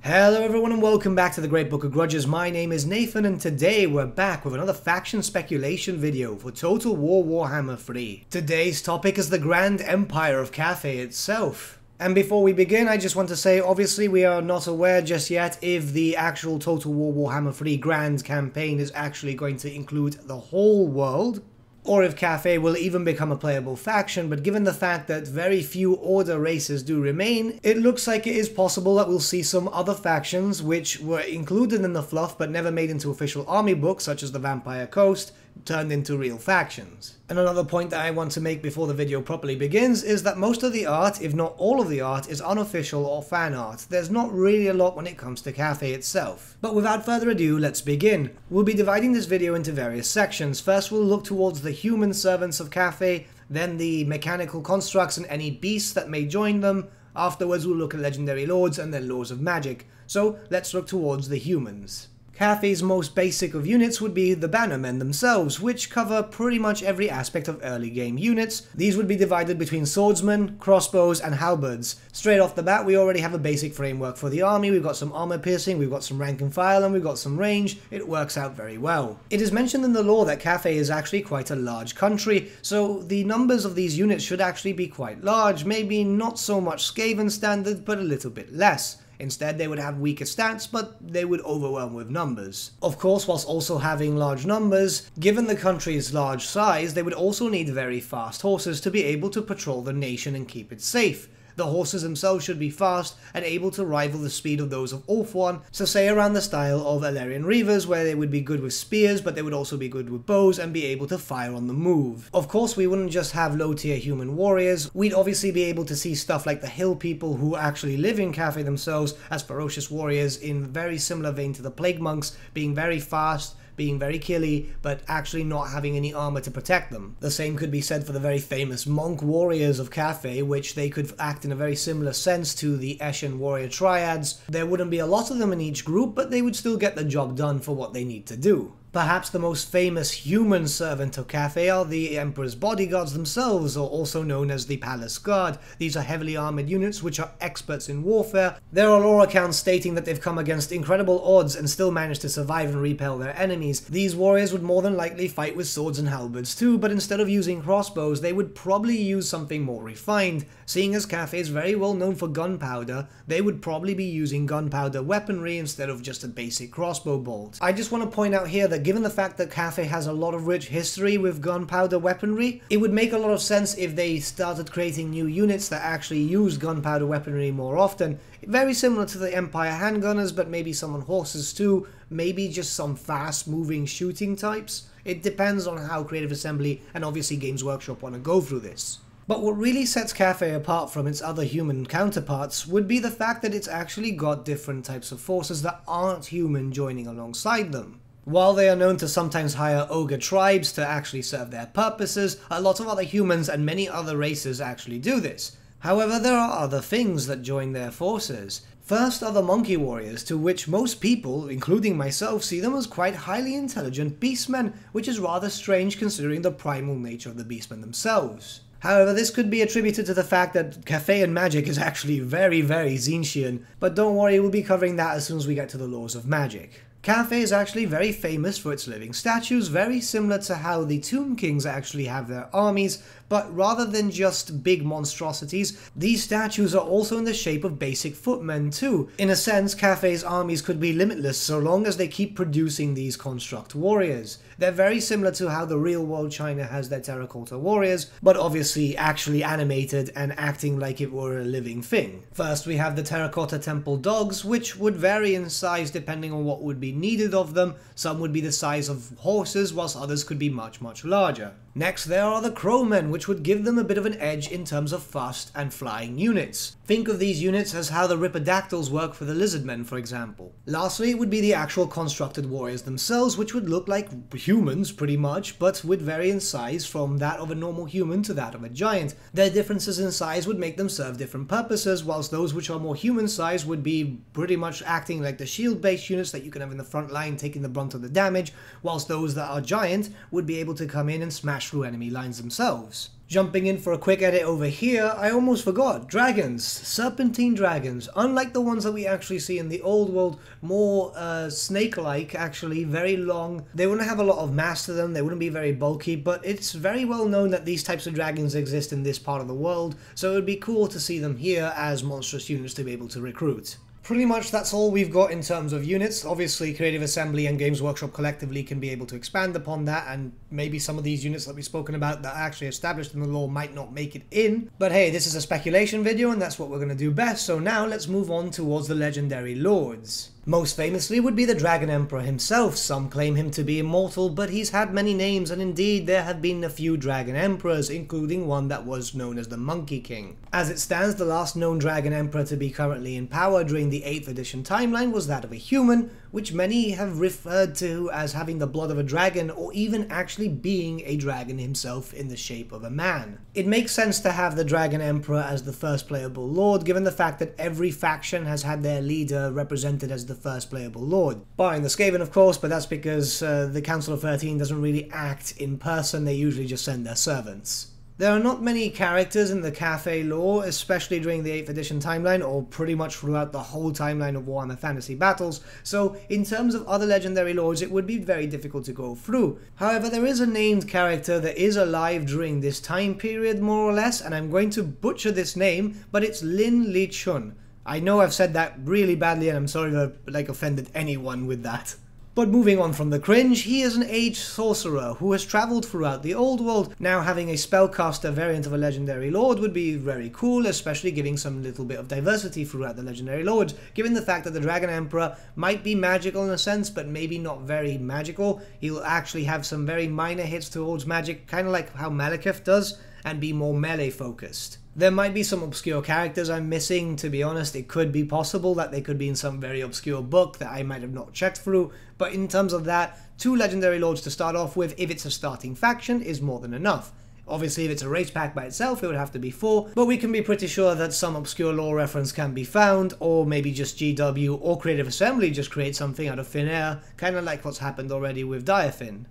Hello everyone and welcome back to the Great Book of Grudges. My name is Nathan and today we're back with another faction speculation video for Total War Warhammer 3. Today's topic is the Grand Empire of Cathay itself. And before we begin, I just want to say, obviously we are not aware just yet if the actual Total War Warhammer 3 Grand campaign is actually going to include the whole world, or if Cathay will even become a playable faction, but given the fact that very few Order races do remain, it looks like it is possible that we'll see some other factions which were included in the fluff but never made into official army books, such as the Vampire Coast, turned into real factions. And another point that I want to make before the video properly begins is that most of the art, if not all of the art, is unofficial or fan art. There's not really a lot when it comes to Cathay itself. But without further ado, let's begin. We'll be dividing this video into various sections. First we'll look towards the human servants of Cathay, then the mechanical constructs and any beasts that may join them. Afterwards we'll look at legendary lords and then laws of magic. So let's look towards the humans. Cathay's most basic of units would be the Bannermen themselves, which cover pretty much every aspect of early game units. These would be divided between swordsmen, crossbows, and halberds. Straight off the bat, we already have a basic framework for the army. We've got some armor piercing, we've got some rank and file, and we've got some range. It works out very well. It is mentioned in the lore that Cathay is actually quite a large country, so the numbers of these units should actually be quite large, maybe not so much Skaven standard, but a little bit less. Instead, they would have weaker stats, but they would overwhelm with numbers. Of course, whilst also having large numbers, given the country's large size, they would also need very fast horses to be able to patrol the nation and keep it safe. The horses themselves should be fast and able to rival the speed of those of Ulthuan, so say around the style of Elarian Reavers, where they would be good with spears, but they would also be good with bows and be able to fire on the move. Of course, we wouldn't just have low-tier human warriors. We'd obviously be able to see stuff like the hill people who actually live in Cathay themselves as ferocious warriors in very similar vein to the Plague Monks, being very fast, being very killy, but actually not having any armor to protect them. The same could be said for the very famous monk warriors of Cathay, which they could act in a very similar sense to the Eshin warrior triads. There wouldn't be a lot of them in each group, but they would still get the job done for what they need to do. Perhaps the most famous human servant of Cathay are the Emperor's bodyguards themselves, or also known as the Palace Guard. These are heavily armored units which are experts in warfare. There are lore accounts stating that they've come against incredible odds and still managed to survive and repel their enemies. These warriors would more than likely fight with swords and halberds too, but instead of using crossbows, they would probably use something more refined. Seeing as Cathay is very well known for gunpowder, they would probably be using gunpowder weaponry instead of just a basic crossbow bolt. I just want to point out here that given the fact that Cathay has a lot of rich history with gunpowder weaponry, it would make a lot of sense if they started creating new units that actually used gunpowder weaponry more often. Very similar to the Empire handgunners, but maybe some on horses too, maybe just some fast moving shooting types. It depends on how Creative Assembly and obviously Games Workshop want to go through this. But what really sets Cathay apart from its other human counterparts would be the fact that it's actually got different types of forces that aren't human joining alongside them. While they are known to sometimes hire ogre tribes to actually serve their purposes, a lot of other humans and many other races actually do this. However, there are other things that join their forces. First are the monkey warriors, to which most people, including myself, see them as quite highly intelligent beastmen, which is rather strange considering the primal nature of the beastmen themselves. However, this could be attributed to the fact that Cathayan magic is actually very Tzeentchian, but don't worry, we'll be covering that as soon as we get to the laws of magic. Cathay is actually very famous for its living statues, very similar to how the Tomb Kings actually have their armies, but rather than just big monstrosities, these statues are also in the shape of basic footmen too. In a sense, Cathay's armies could be limitless so long as they keep producing these construct warriors. They're very similar to how the real world China has their terracotta warriors, but obviously actually animated and acting like it were a living thing. First we have the terracotta temple dogs, which would vary in size depending on what would be needed of them. Some would be the size of horses, whilst others could be much larger. Next there are the crowmen, which would give them a bit of an edge in terms of fast and flying units. Think of these units as how the ripidactyls work for the lizardmen, for example. Lastly, it would be the actual constructed warriors themselves, which would look like humans pretty much, but would vary in size from that of a normal human to that of a giant. Their differences in size would make them serve different purposes, whilst those which are more human size would be pretty much acting like the shield-based units that you can have in the front line taking the brunt of the damage, whilst those that are giant would be able to come in and smash through enemy lines themselves. Jumping in for a quick edit over here, I almost forgot. Dragons. Serpentine dragons. Unlike the ones that we actually see in the old world, more snake-like, actually, very long. They wouldn't have a lot of mass to them, they wouldn't be very bulky, but it's very well known that these types of dragons exist in this part of the world, so it would be cool to see them here as monstrous units to be able to recruit. Pretty much that's all we've got in terms of units. Obviously Creative Assembly and Games Workshop collectively can be able to expand upon that, and maybe some of these units that we've spoken about that are actually established in the lore might not make it in. But hey, this is a speculation video and that's what we're going to do best, so now let's move on towards the legendary lords. Most famously would be the Dragon Emperor himself. Some claim him to be immortal, but he's had many names, and indeed there have been a few Dragon Emperors, including one that was known as the Monkey King. As it stands, the last known Dragon Emperor to be currently in power during the 8th edition timeline was that of a human, which many have referred to as having the blood of a dragon, or even actually being a dragon himself in the shape of a man. It makes sense to have the Dragon Emperor as the first playable lord, given the fact that every faction has had their leader represented as the first playable lord. Barring the Skaven, of course, but that's because the Council of 13 doesn't really act in person, they usually just send their servants. There are not many characters in the Cathay lore, especially during the 8th edition timeline, or pretty much throughout the whole timeline of Warhammer Fantasy Battles, so in terms of other legendary lords it would be very difficult to go through. However, there is a named character that is alive during this time period, more or less, and I'm going to butcher this name, but it's Lin Li Chun. I know I've said that really badly and I'm sorry to offended anyone with that. But moving on from the cringe, he is an aged sorcerer who has travelled throughout the old world. Now having a spellcaster variant of a legendary lord would be very cool, especially giving some little bit of diversity throughout the legendary lords, given the fact that the Dragon Emperor might be magical in a sense, but maybe not very magical. He'll actually have some very minor hits towards magic, kind of like how Malekith does, and be more melee focused. There might be some obscure characters I'm missing, to be honest. It could be possible that they could be in some very obscure book that I might have not checked through, but in terms of that, 2 legendary lords to start off with, if it's a starting faction, is more than enough. Obviously, if it's a race pack by itself, it would have to be 4, but we can be pretty sure that some obscure lore reference can be found, or maybe just GW or Creative Assembly just create something out of thin air, kind of like what's happened already with Diafin.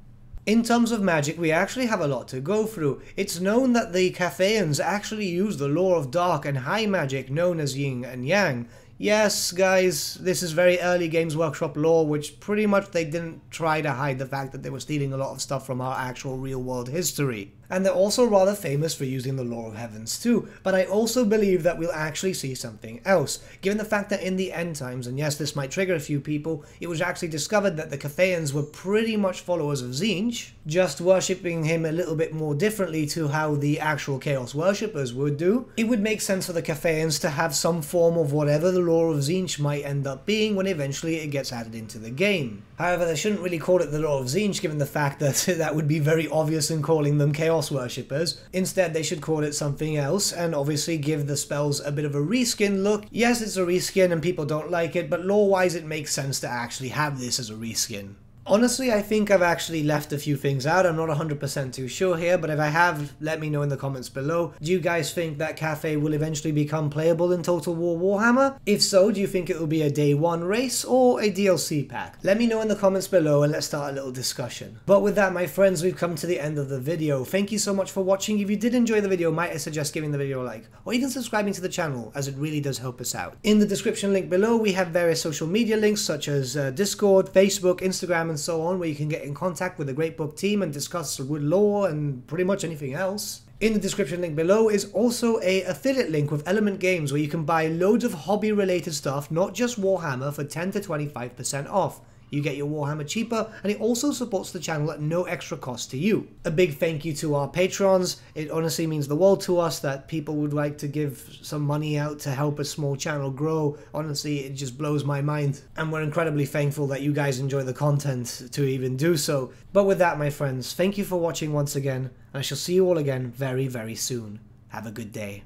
In terms of magic, we actually have a lot to go through. It's known that the Cathayans actually use the lore of dark and high magic known as yin and yang. Yes, guys, this is very early Games Workshop lore, which pretty much they didn't try to hide the fact that they were stealing a lot of stuff from our actual real-world history. And they're also rather famous for using the Lore of Heavens too, but I also believe that we'll actually see something else, given the fact that in the end times, and yes, this might trigger a few people, it was actually discovered that the Cathayans were pretty much followers of Tzeentch, just worshipping him a little bit more differently to how the actual Chaos worshippers would do. It would make sense for the Cathayans to have some form of whatever the Lore of Tzeentch might end up being when eventually it gets added into the game. However, they shouldn't really call it the Lore of Tzeentch, given the fact that that would be very obvious in calling them Chaos worshippers. Instead, they should call it something else, and obviously give the spells a bit of a reskin look. Yes, it's a reskin and people don't like it, but lore-wise it makes sense to actually have this as a reskin. Honestly, I think I've actually left a few things out. I'm not 100% too sure here, but if I have, let me know in the comments below. Do you guys think that Cathay will eventually become playable in Total War Warhammer? If so, do you think it will be a day 1 race or a DLC pack? Let me know in the comments below and let's start a little discussion. But with that, my friends, we've come to the end of the video. Thank you so much for watching. If you did enjoy the video, might I suggest giving the video a like, or even subscribing to the channel, as it really does help us out. In the description link below, we have various social media links such as Discord, Facebook, Instagram, and so on, where you can get in contact with the Great Book team and discuss wood lore and pretty much anything else. In the description link below is also a affiliate link with Element Games, where you can buy loads of hobby related stuff, not just Warhammer, for 10 to 25% off. You get your Warhammer cheaper, and it also supports the channel at no extra cost to you. A big thank you to our patrons. It honestly means the world to us that people would like to give some money out to help a small channel grow. Honestly, it just blows my mind. And we're incredibly thankful that you guys enjoy the content to even do so. But with that, my friends, thank you for watching once again, and I shall see you all again very, very soon. Have a good day.